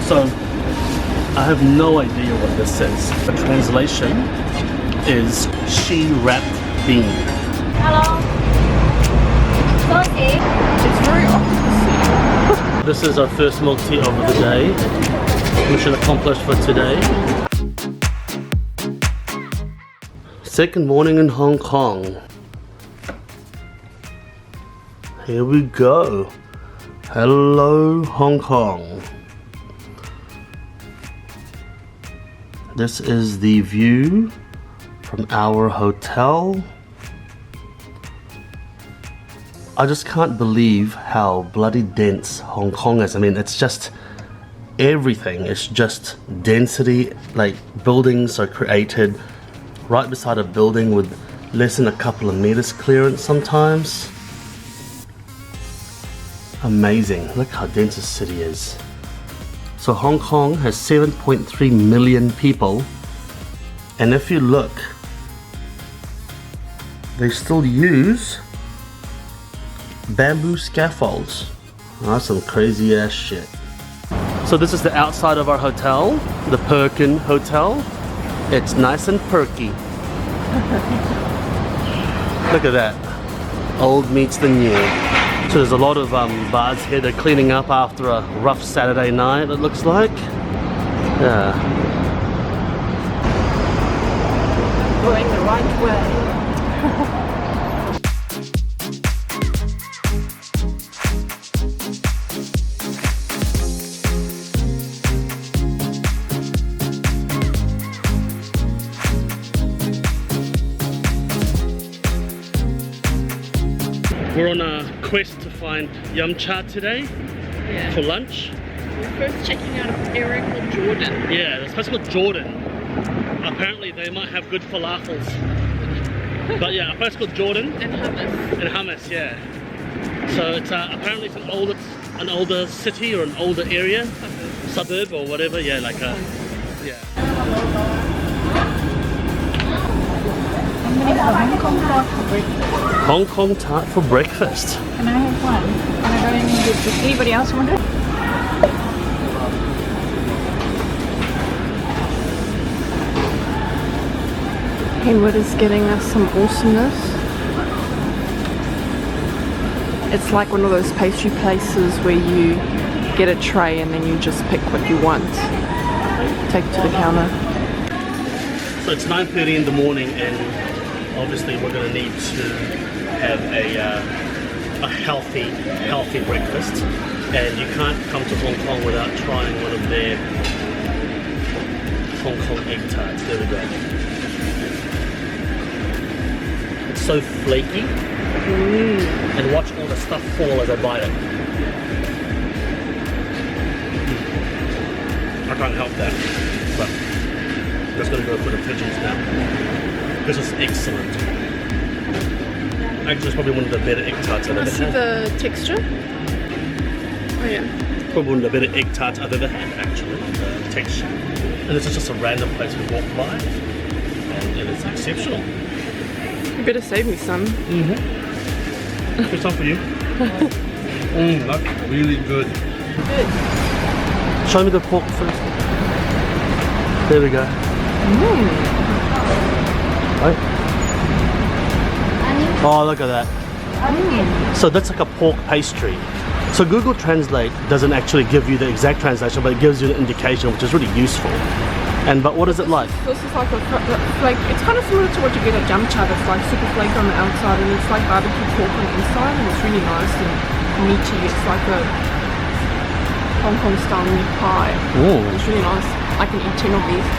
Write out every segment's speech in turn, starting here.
So I have no idea what this is. The translation is she wrapped bean. Hello. Saucy. It's very octopusy. This is our first milk tea of the day. Mission accomplished for today. Second morning in Hong Kong. Here we go. Hello, Hong Kong. This is the view from our hotel. I just can't believe how bloody dense Hong Kong is. I mean, it's just everything. It's just density. Like, buildings are created right beside a building with less than a couple of meters clearance sometimes. Amazing. Look how dense this city is. So Hong Kong has 7.3 million people, and if you look, they still use bamboo scaffolds. That's some crazy ass shit. So this is the outside of our hotel, the Perkin Hotel. It's nice and perky. Look at that. Old meets the new. So there's a lot of bars here. They're cleaning up after a rough Saturday night, it looks like. Yeah. Going the right way. We're on a quest to find yumcha today for lunch. We're first checking out a area called Jordan. Yeah, it's a place called Jordan. Apparently they might have good falafels. But yeah, a place called Jordan. And hummus. And hummus, yeah. So it's apparently it's an older city or an older area, suburb or whatever. Yeah, like a yeah. Hong Kong tart for breakfast. Hong Kong tart for breakfast. Can I have one? Can I go in and get this? Anybody else want it? Henwood is getting us some awesomeness. It's like one of those pastry places where you get a tray and then you just pick what you want. Take it to the counter. So it's 9:30 in the morning, and obviously we're going to need to have a healthy breakfast. And you can't come to Hong Kong without trying one of their Hong Kong egg tarts. There we go. It's so flaky. And watch all the stuff fall as I bite it. I can't help that. But I'm just going to go for the pigeons now. This is excellent. Actually, it's probably one of the better egg tarts I've ever See had. the texture? Oh yeah. Probably one of the better egg tarts I've ever had, actually. The texture. And this is just a random place we walk by. And it is exceptional. You better save me some. Good time for you. That's really good. Show me the pork first. There we go. Right. Oh, look at that. So that's like a pork pastry. So Google Translate doesn't actually give you the exact translation, but it gives you an indication, which is really useful. But what is it like? This is like it's kind of similar to what you get at yumcha. It's like super flaky on the outside and it's like barbecue pork on the inside, and it's really nice and meaty. It's like a Hong Kong style meat pie. Ooh. It's really nice. I can eat 10 of these.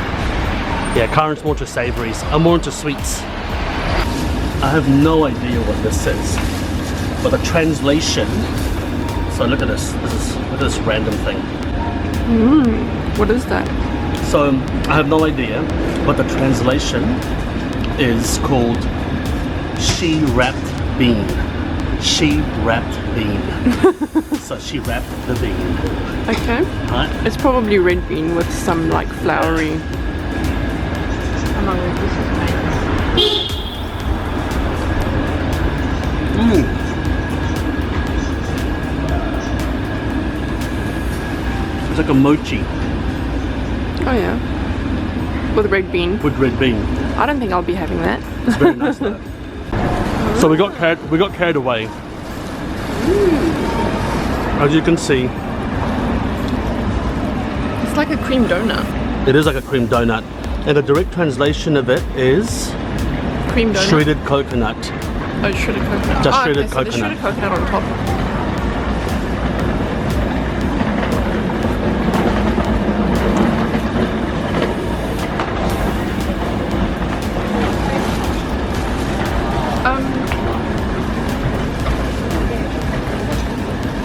Yeah, Karen's more into savouries. I'm more into sweets. I have no idea what this is, but the translation. So look at this. Look at this random thing. What is that? So I have no idea, but the translation is called she wrapped bean. She wrapped bean. So she wrapped the bean. Okay. Right? It's probably red bean with some like floury. It's like a mochi Oh yeah. With red bean. with red bean. I don't think I'll be having that. It's very nice though. So we got carried away. As you can see, It's like a cream donut. it is like a cream donut, and the direct translation of it is Cream donut. shredded coconut. Oh, shredded coconut. Just oh, shredded okay, so coconut. the shredded coconut on top.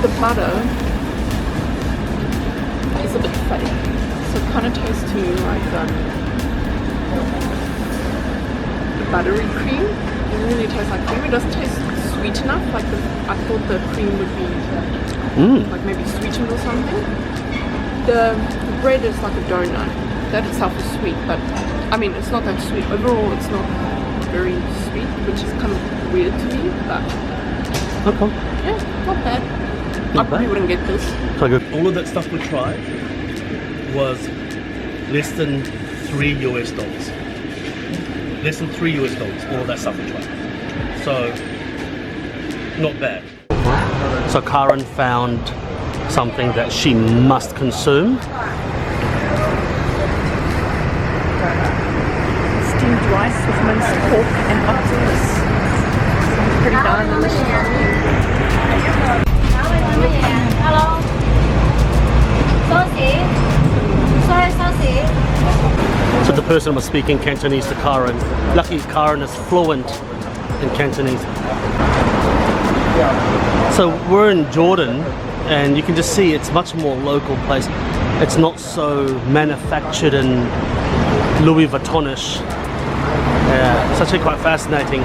The butter is a bit fake, so it kind of tastes to me like the buttery cream. It doesn't really taste like cream. It doesn't taste sweet enough. Like I thought the cream would be like maybe sweetened or something. The bread is like a donut. That itself is sweet, but I mean it's not that sweet. Overall, it's not very sweet, which is kind of weird to me. But Okay. yeah, not bad. I probably wouldn't get this. So good. All of that stuff we tried was less than $3 US. Less than $3 US, all of that stuff we tried. So, not bad. So Karen found something that she must consume. Steamed rice with minced pork and octopus. Sounds pretty darn delicious. Hello. Saucy. So the person was speaking Cantonese to Karen. Lucky Karen is fluent in Cantonese. So we're in Jordan, and you can just see it's much more local place. It's not so manufactured and Louis Vuittonish. Yeah, it's actually quite fascinating.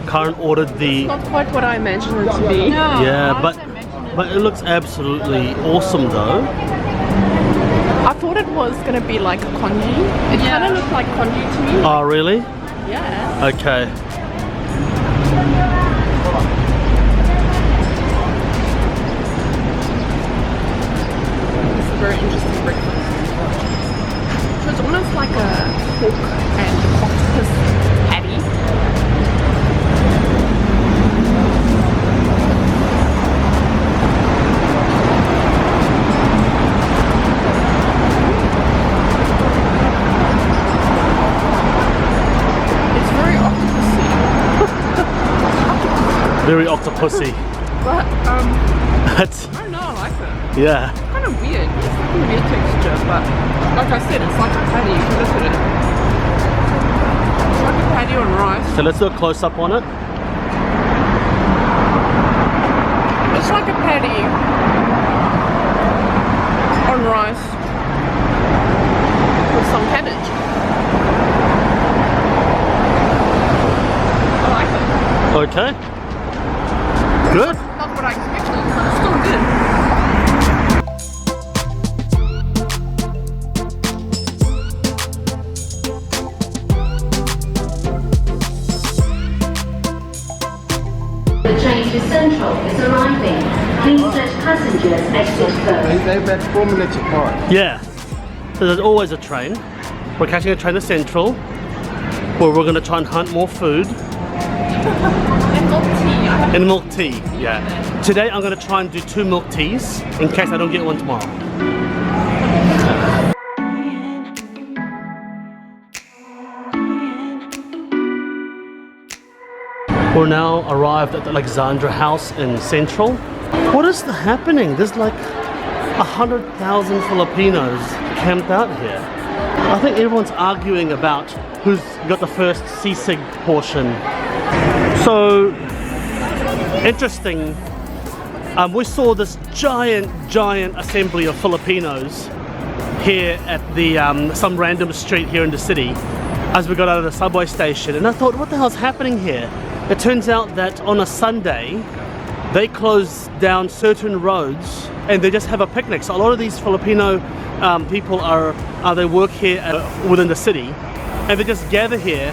Karen ordered the Not quite what I imagined it to be. yeah, but it looks absolutely awesome though. I thought it was gonna be like a congee. It kind of looked like congee to me. Oh really? Yeah. Okay. It's a very interesting breakfast. So it's almost like a pork and octopus patty. It's very octopusy. Very octopusy. But That's I don't know, I like it. yeah. It's kind of weird. It's like a weird texture, but like I said, it's like a patty. If you look at it, it's like a patty on rice. So let's do a close up on it. It's like a patty on rice with some cabbage. I like it. Okay. Good. Not what I expected, but it's still good. The train to Central is arriving. Please let passengers exit first. They're about 4 minutes apart. Yeah. So there's always a train. We're catching a train to Central, where we're going to try and hunt more food. And milk tea. And milk tea, yeah. Today I'm going to try and do 2 milk teas in case I don't get one tomorrow. We're now arrived at the Alexandra House in Central. What is happening? There's like 100,000 Filipinos camped out here. I think everyone's arguing about who's got the first sisig portion. So interesting. We saw this giant assembly of Filipinos here at the some random street here in the city as we got out of the subway station, and I thought, what the hell's happening here? It turns out that on a Sunday they close down certain roads and they just have a picnic. So a lot of these Filipino people they work here within the city, and they just gather here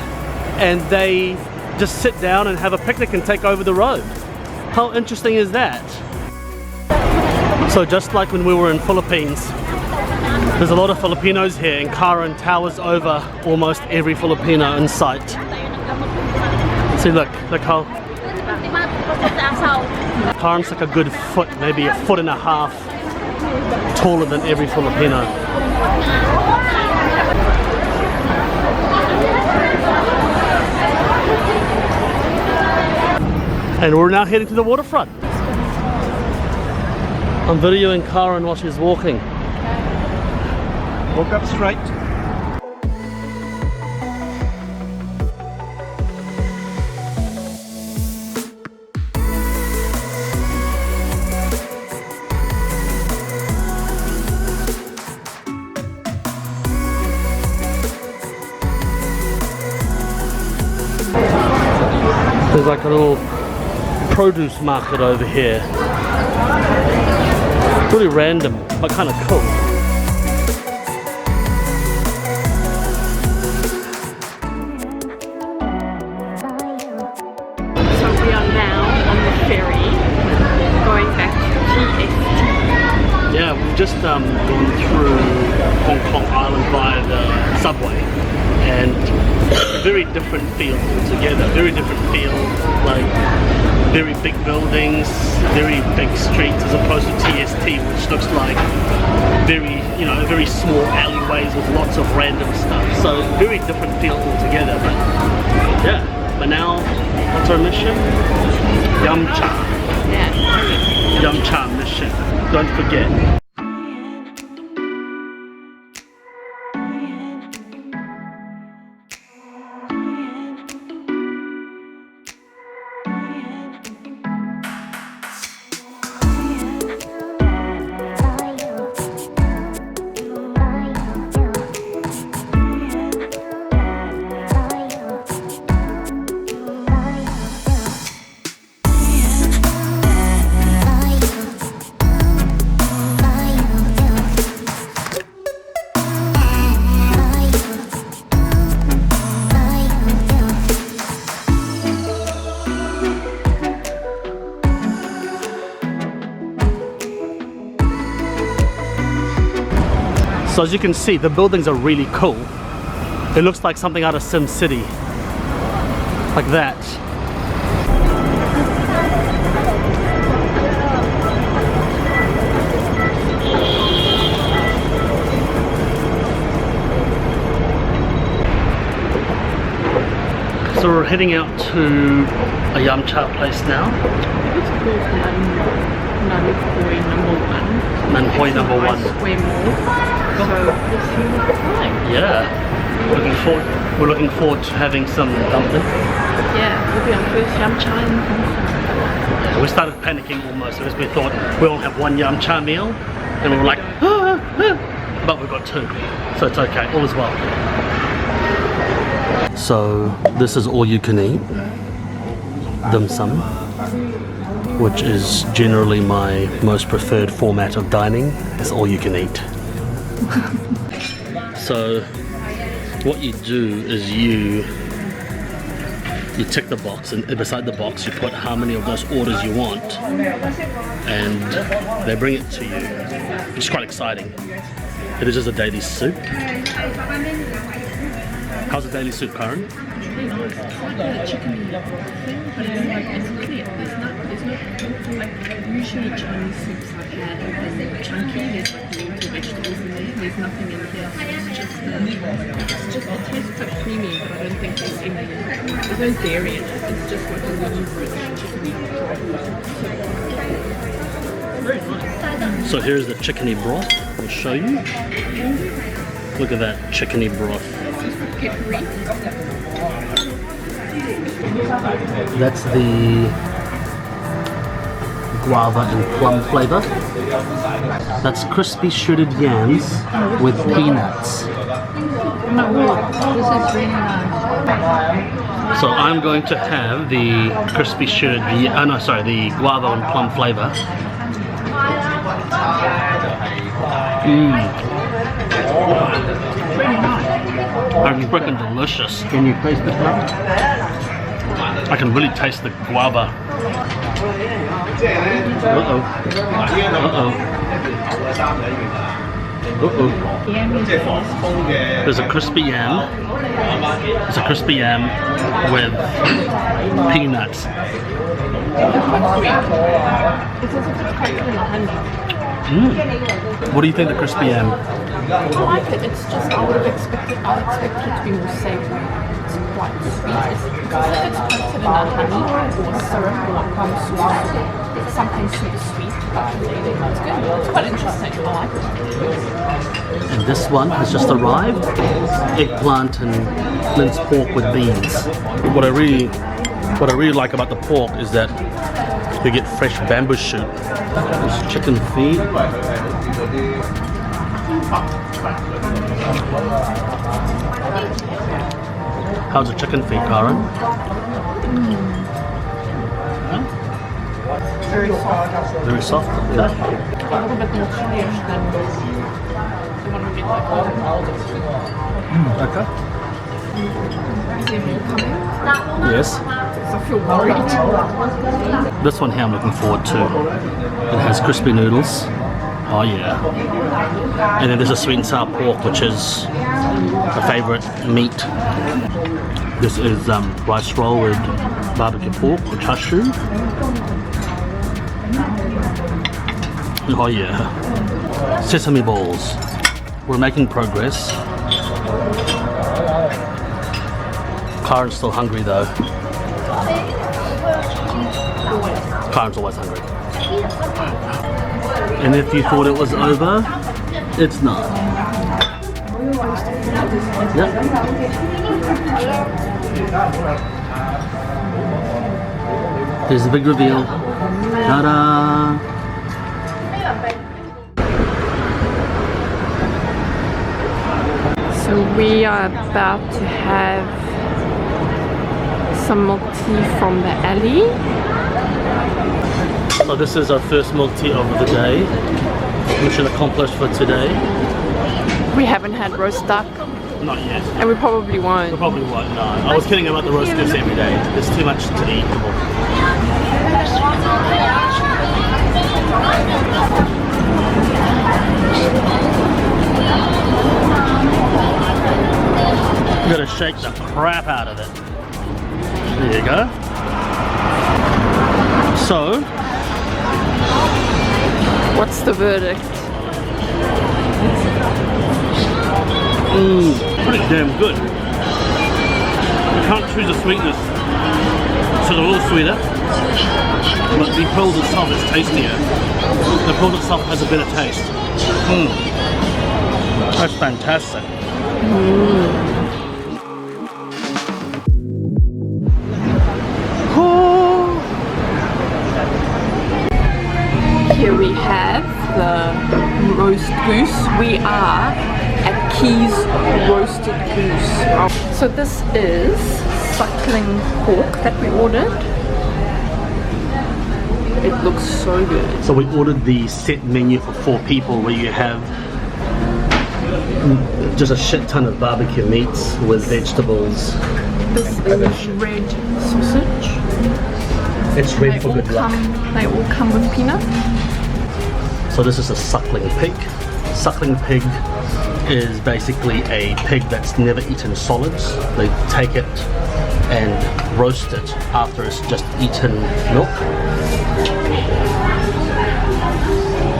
and they just sit down and have a picnic and take over the road. How interesting is that? So just like when we were in Philippines, there's a lot of Filipinos here, and Karen towers over almost every Filipino in sight. See, look how Karen's like a good foot, maybe 1.5 feet taller than every Filipino. And we're now heading to the waterfront. I'm videoing Karen while she's walking. Walk up straight. There's like a little produce market over here. Really random, but kind of cool. So we are now on the ferry going back to TST. Yeah, we've just gone through Hong Kong Island via the subway, and a very different feel altogether. Very different feel, like very big buildings, very big streets, as opposed to TST, which looks like very, very small alleyways with lots of random stuff. So very different feel altogether. But yeah, but now what's our mission? Yumcha. Yeah. Yumcha mission. Don't forget. So as you can see, the buildings are really cool. It looks like something out of Sim City. Like that. So we're heading out to a yumcha place now. It's called Nanhai No. 1. Nanhai No. 1. Square Mall. So let's see what it's like. Yeah. We're looking forward to having some dumpling. Yeah, it'll be our first yumcha in Hong Kong. Yeah, we started panicking almost because we thought we only have one yumcha meal, and we were like, but we've got 2, so it's okay, all is well. So this is all you can eat, dim sum, which is generally my most preferred format of dining. It's all you can eat. So what you do is you tick the box, and beside the box you put how many of those orders you want, and they bring it to you. It's quite exciting. It is just a daily soup. How's the daily soup, Karen? It's like a chicken thing, like it's clear. There's no like usually Chinese soups like that and chunky. There's like lots of vegetables in there. There's nothing in here. It tastes like creamy, but I don't think there's any. There's no dairy in it. It's just like a really rich chickeny Very nice. So here's the chickeny broth. I'll show you. Look at that chickeny broth. Peppery. That's the guava and plum flavor. That's crispy shredded yams with peanuts. This is really nice. So I'm going to have the crispy shredded, the guava and plum flavor. I'm freaking delicious. Can you taste the flour? I can really taste the guava. Uh-oh. There's a crispy yam. There's a crispy yam with peanuts. What do you think of the crispy yam? I like it. It's just I would have expected. I expected it to be more savoury. It's quite sweet. It's coated in a honey or syrup or plum sauce. Something super sweet. It's good. It's quite interesting. I like it. And this one has just arrived. Eggplant and minced pork with beans. What I really like about the pork is that you get fresh bamboo shoot. There's chicken feet. How's the chicken feet, Karen? Very soft. Very soft. Yeah. A little bit more chili-ish than the one we get like Okay. Is there more coming? Yes. I feel worried. This one here I'm looking forward to. It has crispy noodles. Oh yeah. And then there's a sweet and sour pork, which is a favorite meat. This is rice roll with barbecue pork or char. Oh yeah. Sesame balls. We're making progress. Karen's still hungry though. Karen's always hungry. And if you thought it was over, it's not. Yep. Here's the big reveal. Ta-da! So we are about to have some milk tea from the alley. So this is our first milk tea of the day. Mission accomplished for today. We haven't had roast duck, Not yet. and we probably won't. We probably won't, no. I was kidding about the roast goose every day. There's too much to eat. You gotta shake the crap out of it. There you go. So, What's the verdict? pretty damn good. You can't choose a sweetness. So they're a little sweeter, but the pearls itself is tastier. The pearls itself has a better taste. That's fantastic. Here we have the roast goose. We are at Key's Roasted Goose. So this is suckling pork that we ordered. It looks so good. So we ordered the set menu for 4 people where you have just a shit ton of barbecue meats with vegetables. This is red sausage. It's red for good luck. They all come with peanut. So this is a suckling pig. Suckling pig is basically a pig that's never eaten solids. They take it and roast it after it's just eaten milk.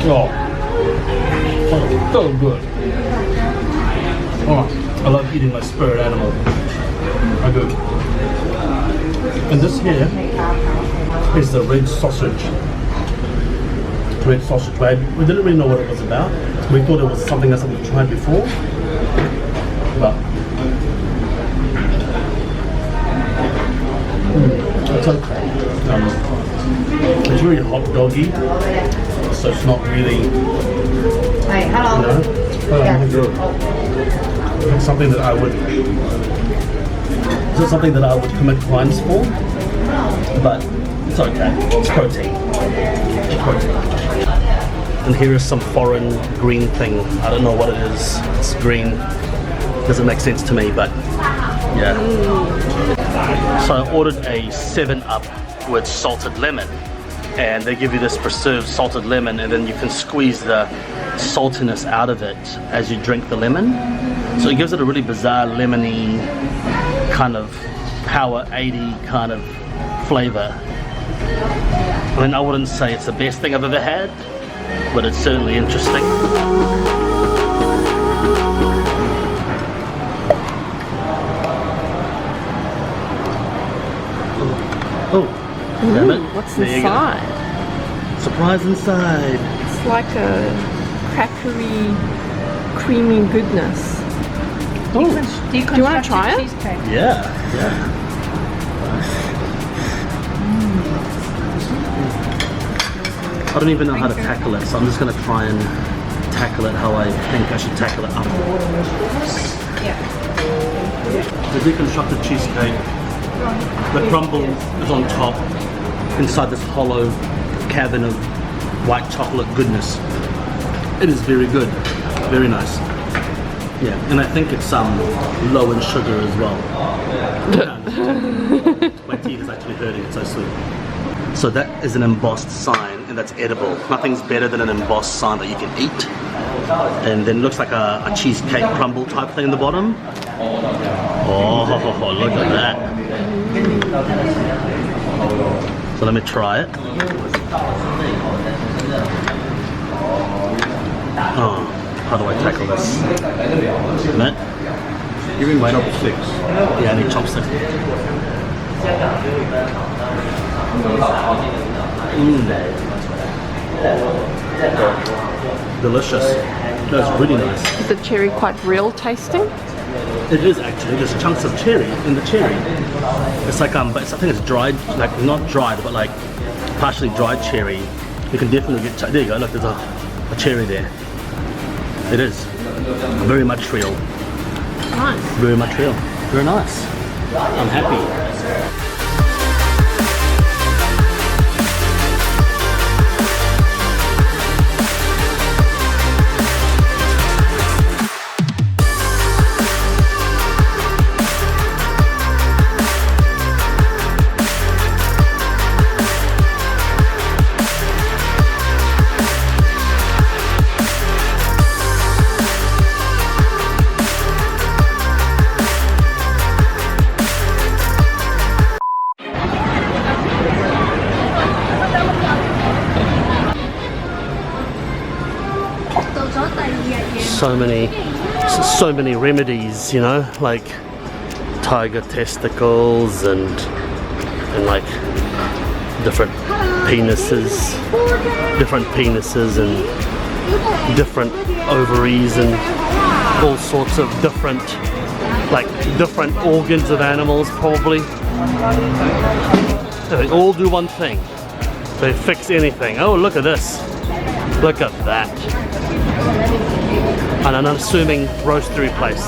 Oh, so good. Oh, I love eating my spirit animal. I do. And this here is the red sausage. Red sausage, babe. We didn't really know what it was about. We thought it was something else that we've tried before. But it's okay. It's really hot doggy, so it's not really, you know, it's something that I would. It's not something that I would commit crimes for, but it's okay. It's protein. It's protein. And here is some foreign green thing. I don't know what it is. It's green. Doesn't make sense to me, but yeah. So I ordered a 7-Up with salted lemon. And they give you this preserved salted lemon, and then you can squeeze the saltiness out of it as you drink the lemon. So it gives it a really bizarre lemony kind of power 80 kind of flavor. I mean, I wouldn't say it's the best thing I've ever had, but it's certainly interesting. Oh, damn it. What's There you go. inside? Surprise inside. It's like a crackery, creamy goodness. Do you wanna try it? Cheesecake. Yeah. I don't even know how to tackle it, so I'm just going to try and tackle it how I think I should tackle it up. The deconstructed cheesecake, the crumble is on top, inside this hollow cavern of white chocolate goodness. It is very good, very nice. Yeah, and I think it's low in sugar as well. My teeth is actually hurting, it's so sweet. So that is an embossed sign, and that's edible. Nothing's better than an embossed sign that you can eat. And then it looks like a cheesecake crumble type thing in the bottom. Oh, look at that. So let me try it. Oh, how do I tackle this? Matt? Give him chopsticks. Yeah, I need chopsticks. Delicious. That's really nice. Is the cherry quite real tasting? It is actually. There's chunks of cherry in the cherry. It's like but I think it's dried, like not dried, but like partially dried cherry. You can definitely get. There you go. Look, there's a cherry there. It is very much real. Nice. Very much real. Very nice. I'm happy. So many remedies, you know, like tiger testicles and like different penises and different ovaries and all sorts of different organs of animals, probably. They all do one thing. They fix anything. Oh, look at this. Look at that. And an unassuming roastery place.